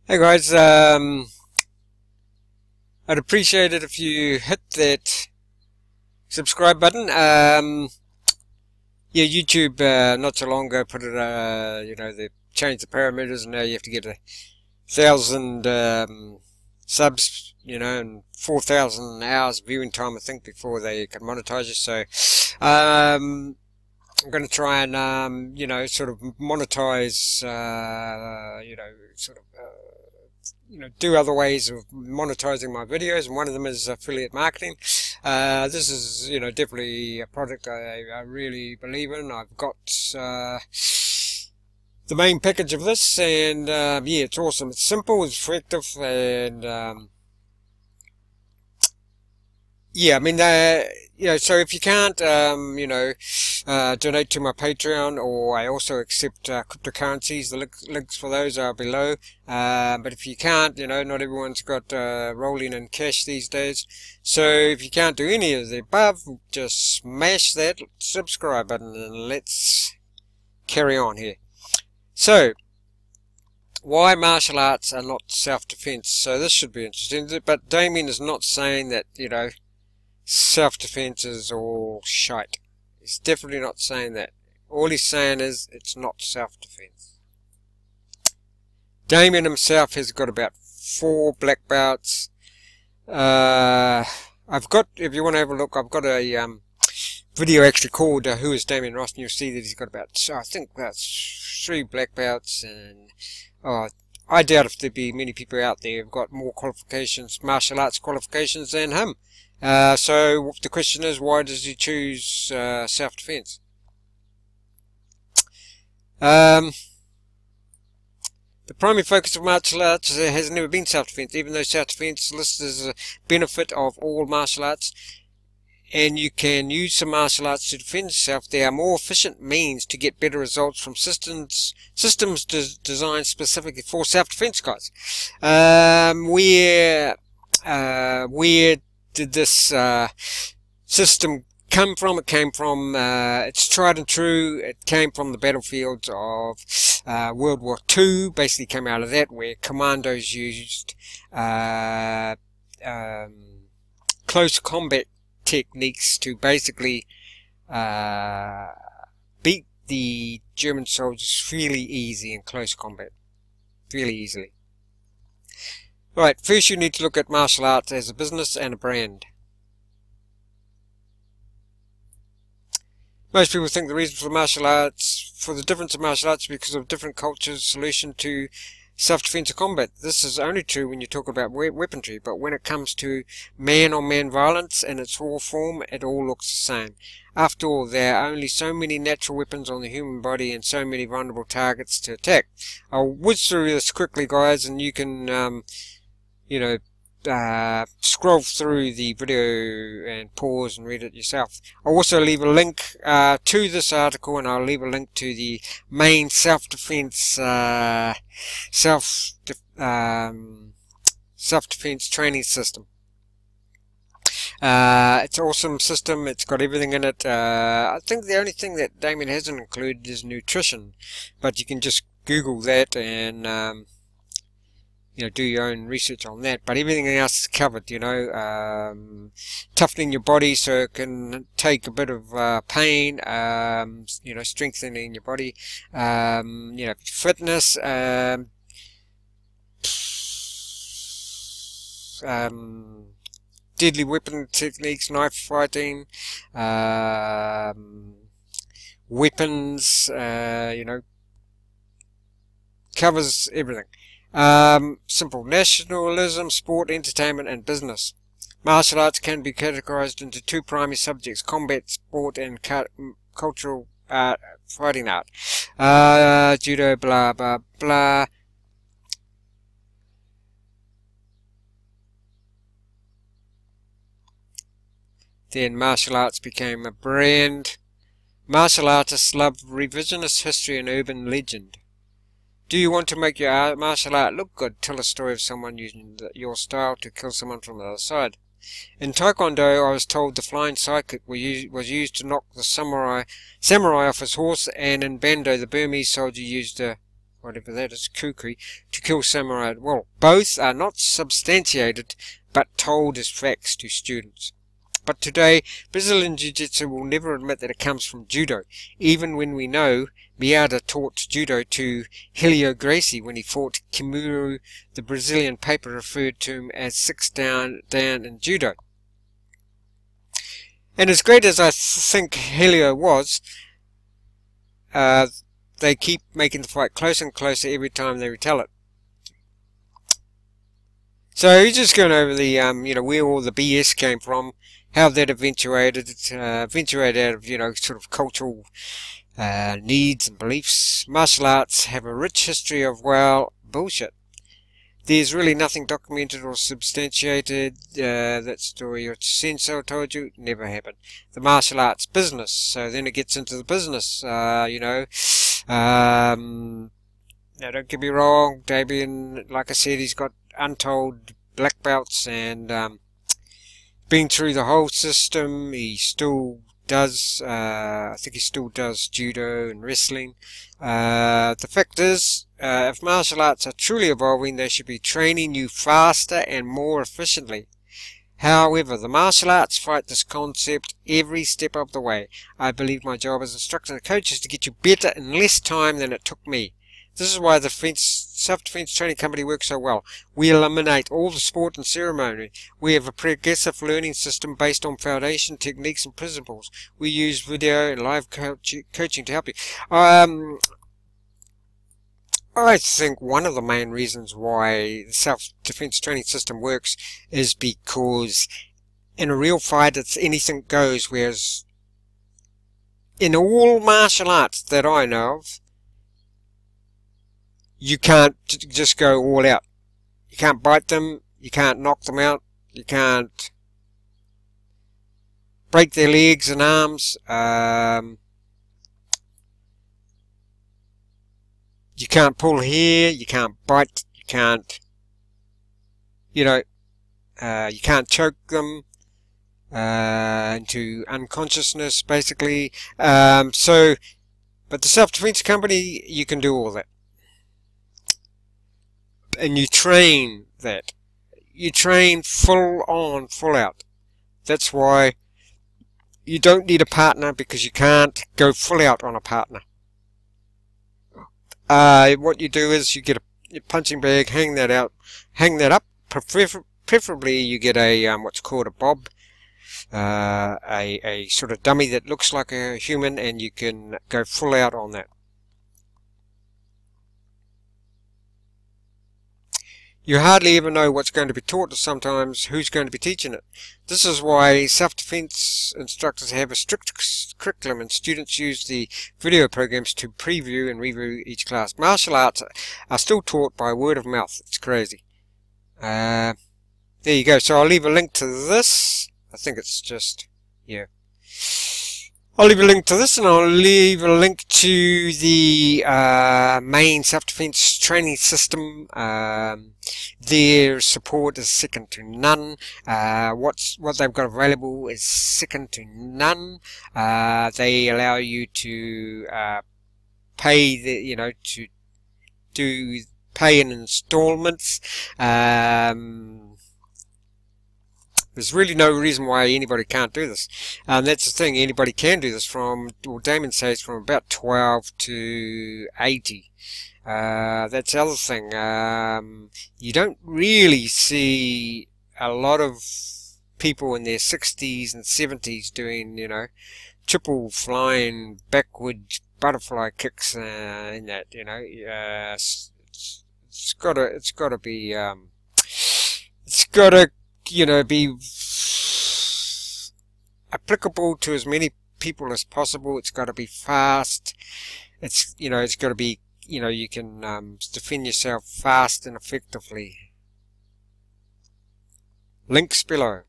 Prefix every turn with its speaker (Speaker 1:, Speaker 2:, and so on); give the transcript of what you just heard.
Speaker 1: Hey guys, I'd appreciate it if you hit that subscribe button. Yeah, YouTube not so long ago put it, they changed the parameters, and now you have to get 1,000 subs, and 4,000 hours viewing time, I think, before they can monetize you. So, I'm going to try and, sort of monetize, do other ways of monetizing my videos, and one of them is affiliate marketing. This is, definitely a product I really believe in. I've got the main package of this, and yeah, it's awesome. It's simple, it's effective, and yeah, I mean, so if you can't, donate to my Patreon, or I also accept cryptocurrencies. The links for those are below. But if you can't, not everyone's got rolling in cash these days. So if you can't do any of the above, just smash that subscribe button and let's carry on here. So, why martial arts are not self-defense? So this should be interesting. But Damien is not saying that, self-defense is all shite. He's definitely not saying that. All he's saying is it's not self-defense. Damien himself has got about 4 black belts. I've got, if you want to have a look, I've got a video actually called Who is Damien Ross, and you'll see that he's got about, I think that's 3 black belts, and I doubt if there'd be many people out there who've got more qualifications, martial arts qualifications, than him. So the question is, why does he choose self-defense? The primary focus of martial arts has never been self-defense, even though self-defense is listed as a benefit of all martial arts, and you can use some martial arts to defend yourself. There are more efficient means to get better results from systems designed specifically for self-defense, guys. Where did this system come from? It came from, it's tried and true, it came from the battlefields of World War II. Basically came out of that, where commandos used close combat techniques to basically beat the German soldiers fairly easy in close combat, fairly easily. Right, first you need to look at martial arts as a business and a brand. Most people think the reason for the difference of martial arts is because of different cultures' solution to self-defense or combat. This is only true when you talk about weaponry, but when it comes to man-on-man violence in its raw form, it all looks the same. After all, there are only so many natural weapons on the human body and so many vulnerable targets to attack. I'll whiz through this quickly, guys, and you can scroll through the video and pause and read it yourself. I'll also leave a link to this article, and I'll leave a link to the main self-defense self-defense training system. It's an awesome system. It's got everything in it. I think the only thing that Damien hasn't included is nutrition, but you can just Google that and do your own research on that. But everything else is covered, toughening your body so it can take a bit of pain, strengthening your body, fitness, deadly weapon techniques, knife fighting, weapons, covers everything. Simple. Nationalism, sport, entertainment, and business. Martial arts can be categorized into 2 primary subjects: combat sport and cultural art, fighting art. Judo, blah, blah, blah. Then martial arts became a brand. Martial artists love revisionist history and urban legend. Do you want to make your martial art look good? Tell a story of someone using your style to kill someone from the other side. In Taekwondo, I was told the flying sidekick was used to knock the samurai off his horse, and in Bando, the Burmese soldier used a whatever that is, kukri, to kill samurai. Well, both are not substantiated, but told as facts to students. But today, Brazilian Jiu-Jitsu will never admit that it comes from Judo, even when we know Miyada taught Judo to Helio Gracie when he fought Kimura. The Brazilian paper referred to him as 6 down in Judo. And as great as I think Helio was, they keep making the fight closer and closer every time they retell it. So he's just going over the, where all the BS came from, how that eventuated out of, sort of cultural needs and beliefs. Martial arts have a rich history of, well, bullshit. There's really nothing documented or substantiated. That story your sensei told you never happened. The martial arts business. So then it gets into the business. Now don't get me wrong, Damien, like I said, he's got untold black belts and been through the whole system. He still does, I think he still does judo and wrestling. The fact is, if martial arts are truly evolving, they should be training you faster and more efficiently. However, the martial arts fight this concept every step of the way. I believe my job as instructor and coach is to get you better in less time than it took me. This is why the self-defense training company works so well. We eliminate all the sport and ceremony. We have a progressive learning system based on foundation techniques and principles. We use video and live coaching to help you. I think one of the main reasons why the self-defense training system works is because in a real fight it's anything goes, whereas in all martial arts that I know of, you can't just go all out. You can't bite them, you can't knock them out, you can't break their legs and arms, you can't pull hair, you can't bite, you can't, you can't choke them into unconsciousness, basically. But the self-defense company, you can do all that. And you train that. You train full on, full out. That's why you don't need a partner, because you can't go full out on a partner. What you do is you get a punching bag, hang that up. Preferably you get a what's called a bob, a sort of dummy that looks like a human, and you can go full out on that. You hardly ever know what's going to be taught, or sometimes who's going to be teaching it. This is why self-defense instructors have a strict curriculum, and students use the video programs to preview and review each class. Martial arts are still taught by word of mouth. It's crazy. There you go. So I'll leave a link to this. I think it's just, yeah. I'll leave a link to this, and I'll leave a link to the main self-defense training system. Their support is second to none. What they've got available is second to none. They allow you to pay pay in installments. There's really no reason why anybody can't do this. That's the thing, anybody can do this from, well, Damon says from about 12 to 80. That's the other thing. You don't really see a lot of people in their 60s and 70s doing, triple flying backward butterfly kicks in that, it's gotta be, be applicable to as many people as possible. It's got to be fast. It's got to be, you can defend yourself fast and effectively. Links below.